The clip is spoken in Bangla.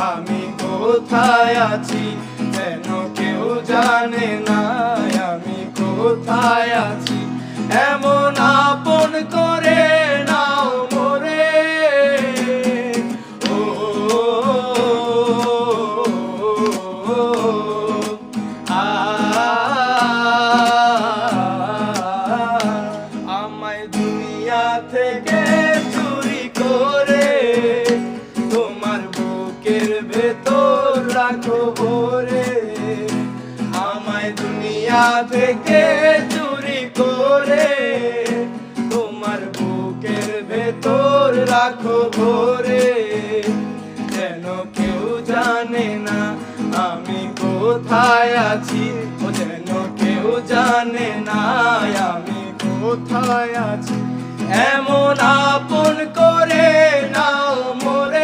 আমি কোথায় আছি, যেন কেউ জানে না আমি কোথায় আছি। এমন আপন করে নাও মোরে, ও আমায় দুনিয়া থেকে চুরি করে তোমার বুকের ভেতর রাখো ভরে। আমায় দুনিয়া থেকে চুরি করে তোমার বুকের ভেতর রাখো ভরে। যেন কেউ জানে না আমি কোথায় আছি, ও যেন কেউ জানে না আমি কোথায় আছি। এমন আপন করে নাও মোরে।